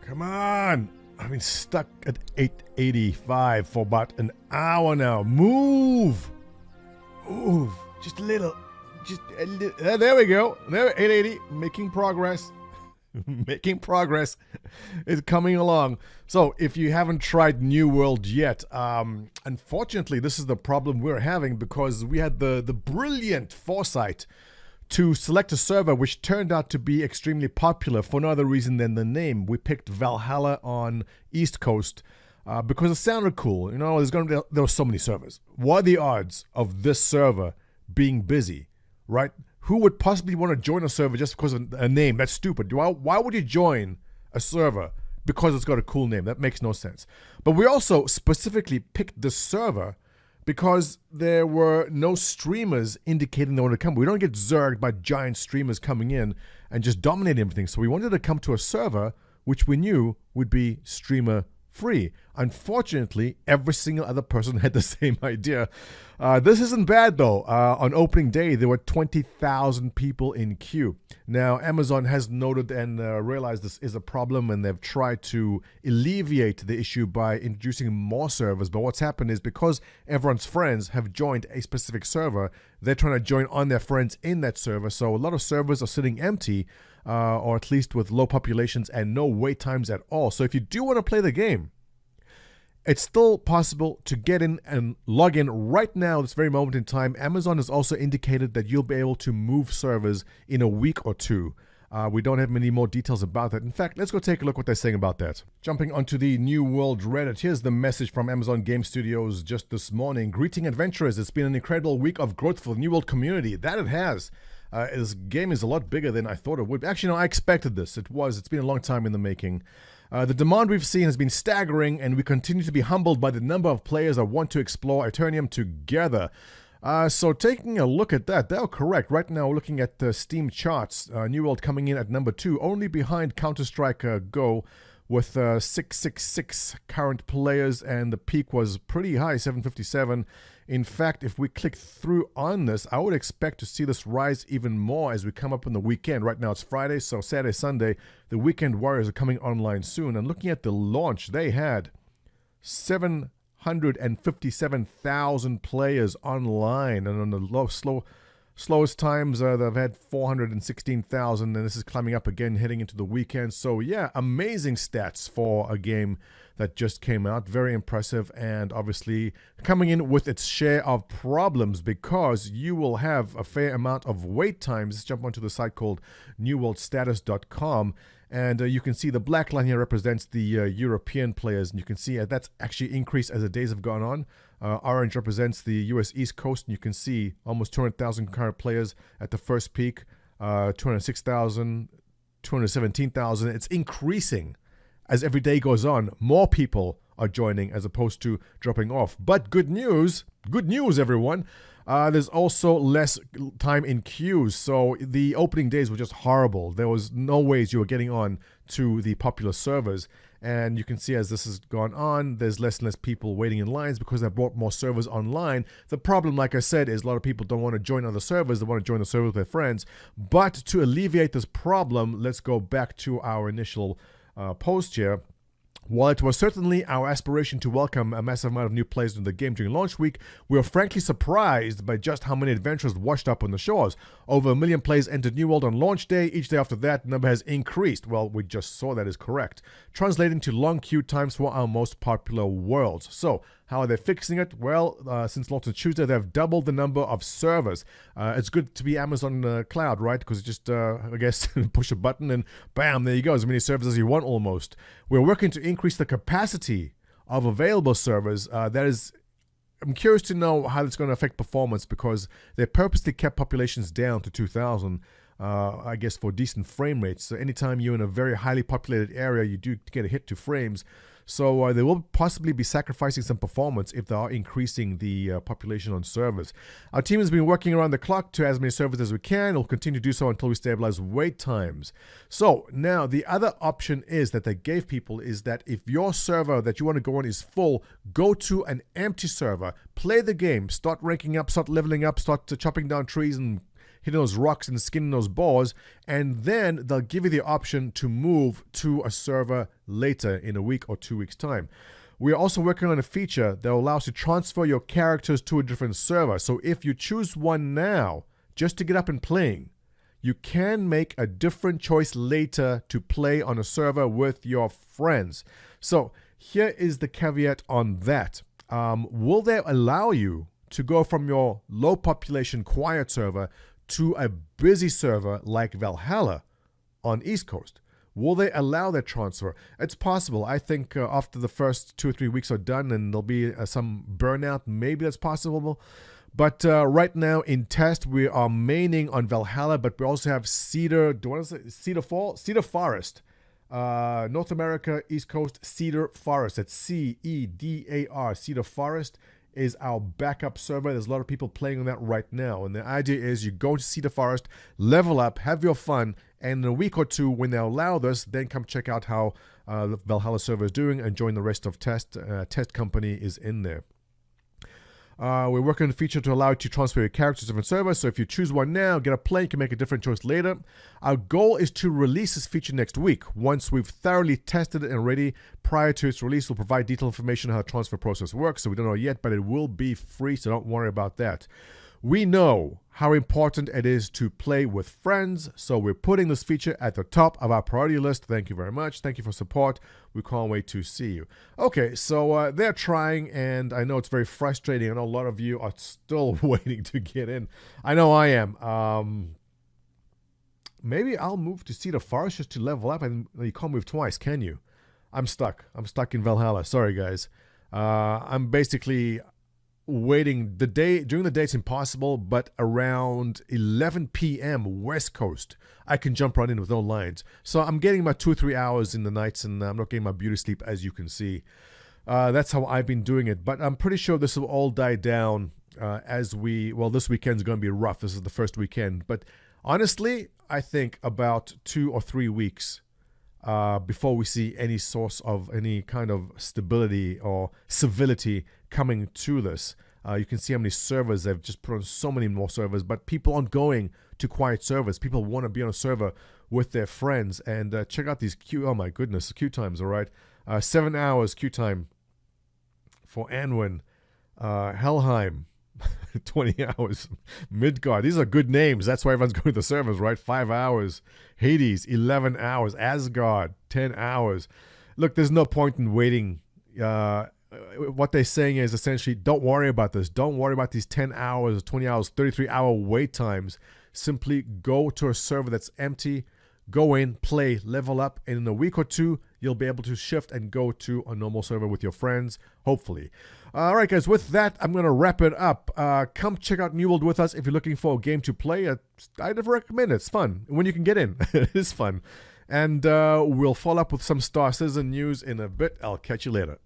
Come on! I've been stuck at 885 for about an hour now. Move! Move! Just a little. There we go. There, 880. Making progress. Making progress. It's coming along. So, if you haven't tried New World yet, unfortunately, this is the problem we're having because we had the brilliant foresight to select a server which turned out to be extremely popular for no other reason than the name. We picked Valhalla on East Coast because it sounded cool. You know, there were so many servers. What are the odds of this server being busy, right? Who would possibly want to join a server just because of a name? That's stupid. Why would you join a server because it's got a cool name? That makes no sense. But we also specifically picked this server because there were no streamers indicating they want to come. We don't get zerged by giant streamers coming in and just dominating everything. So we wanted to come to a server which we knew would be streamer free. Unfortunately, every single other person had the same idea. This isn't bad though. On opening day, there were 20,000 people in queue. Now, Amazon has noted and realized this is a problem, and they've tried to alleviate the issue by introducing more servers. But what's happened is because everyone's friends have joined a specific server, they're trying to join on their friends in that server. So a lot of servers are sitting empty, or at least with low populations and no wait times at all. So if you do want to play the game, it's still possible to get in and log in right now, this very moment in time. Amazon has also indicated that you'll be able to move servers in a week or two. We don't have many more details about that. In fact, let's go take a look what they're saying about that. Jumping onto the New World Reddit, here's the message from Amazon Game Studios just this morning. Greeting adventurers, it's been an incredible week of growth for the New World community. That it has. This game is a lot bigger than I thought it would. Actually, no, I expected this. It's been a long time in the making. The demand we've seen has been staggering, and we continue to be humbled by the number of players that want to explore Eternium together. So taking a look at that, they're correct. Right now, we're looking at Steam charts. New World coming in at number 2, only behind Counter-Strike Go, with 666 current players, and the peak was pretty high, 757. In fact, if we click through on this, I would expect to see this rise even more as we come up on the weekend. Right now it's Friday, so Saturday, Sunday, the Weekend Warriors are coming online soon. And looking at the launch, they had 757,000 players online, and on the slowest times, they've had 416,000, and this is climbing up again heading into the weekend. So yeah, amazing stats for a game that just came out. Very impressive, and obviously coming in with its share of problems because you will have a fair amount of wait times. Let's jump onto the site called newworldstatus.com, and you can see the black line here represents the European players, and you can see that's actually increased as the days have gone on. Orange represents the US East Coast, and you can see almost 200,000 current players at the first peak, 206,000, 217,000. It's increasing as every day goes on. More people are joining as opposed to dropping off. But good news everyone, there's also less time in queues. So the opening days were just horrible. There was no ways you were getting on to the popular servers. And you can see as this has gone on, there's less and less people waiting in lines because they brought more servers online. The problem, like I said, is a lot of people don't want to join other servers. They want to join the server with their friends. But to alleviate this problem, let's go back to our initial post here. While it was certainly our aspiration to welcome a massive amount of new players into the game during launch week, we were frankly surprised by just how many adventurers washed up on the shores. Over 1 million players entered New World on launch day. Each day after that, the number has increased. Well, we just saw that is correct, translating to long queue times for our most popular worlds. So, how are they fixing it? Well, since launch on Tuesday, they've doubled the number of servers. It's good to be Amazon Cloud, right? Because you just, I guess, push a button and bam, there you go. As many servers as you want almost. We're working to increase the capacity of available servers. I'm curious to know how it's going to affect performance because they purposely kept populations down to 2,000. I guess for decent frame rates. So anytime you're in a very highly populated area, you do get a hit to frames. So they will possibly be sacrificing some performance if they are increasing the population on servers. Our team has been working around the clock to as many servers as we can. We'll continue to do so until we stabilize wait times. So now the other option is that they gave people is that if your server that you want to go on is full, go to an empty server, play the game, start ranking up, start leveling up, start chopping down trees and hitting those rocks and skinning those balls, and then they'll give you the option to move to a server later in a week or 2 weeks' time. We are also working on a feature that will allow us to transfer your characters to a different server. So if you choose one now, just to get up and playing, you can make a different choice later to play on a server with your friends. So here is the caveat on that. Will they allow you to go from your low population quiet server to a busy server like Valhalla on East Coast? Will they allow that transfer? It's possible. I think after the first 2 or 3 weeks are done and there'll be some burnout, maybe that's possible. But right now in test, we are maining on Valhalla, but we also have Cedar Forest. North America, East Coast, Cedar Forest. That's CEDAR, Cedar Forest is our backup server. There's a lot of people playing on that right now. And the idea is you go to Cedar Forest, level up, have your fun, and in a week or two, when they allow this, then come check out how the Valhalla server is doing and join the rest of Test. Test company is in there. We're working on a feature to allow you to transfer your characters to different servers. So if you choose one now, get a play, you can make a different choice later. Our goal is to release this feature next week. Once we've thoroughly tested it and ready, prior to its release, we'll provide detailed information on how the transfer process works. So we don't know yet, but it will be free, so don't worry about that. We know how important it is to play with friends, so we're putting this feature at the top of our priority list. Thank you very much. Thank you for support. We can't wait to see you. Okay, so they're trying, and I know it's very frustrating. I know a lot of you are still waiting to get in. I know I am. Maybe I'll move to Cedar Forest just to level up, and you can't move twice, can you? I'm stuck. I'm stuck in Valhalla. Sorry, guys. I'm basically waiting during the day. It's impossible, but around 11 p.m. West Coast, I can jump right in with no lines. So I'm getting my 2 or 3 hours in the nights, and I'm not getting my beauty sleep, as you can see. That's how I've been doing it, but I'm pretty sure this will all die down this weekend's going to be rough. This is the first weekend, but honestly, I think about 2 or 3 weeks before we see any source of any kind of stability or civility coming to this. You can see how many servers they've just put on, so many more servers, but people aren't going to quiet servers. People want to be on a server with their friends, and check out these queue. Oh my goodness, the queue times, all right. 7 hours queue time for Anwin, Helheim, 20 hours, Midgard. These are good names. That's why everyone's going to the servers, right? 5 hours. Hades, 11 hours. Asgard, 10 hours. Look, there's no point in waiting. What they're saying is essentially, don't worry about this. Don't worry about these 10 hours, 20 hours, 33-hour wait times. Simply go to a server that's empty, go in, play, level up, and in a week or two, you'll be able to shift and go to a normal server with your friends, hopefully. All right, guys, with that, I'm going to wrap it up. Come check out New World with us if you're looking for a game to play. I never recommend it. It's fun when you can get in. It is fun. And we'll follow up with some Star Citizen news in a bit. I'll catch you later.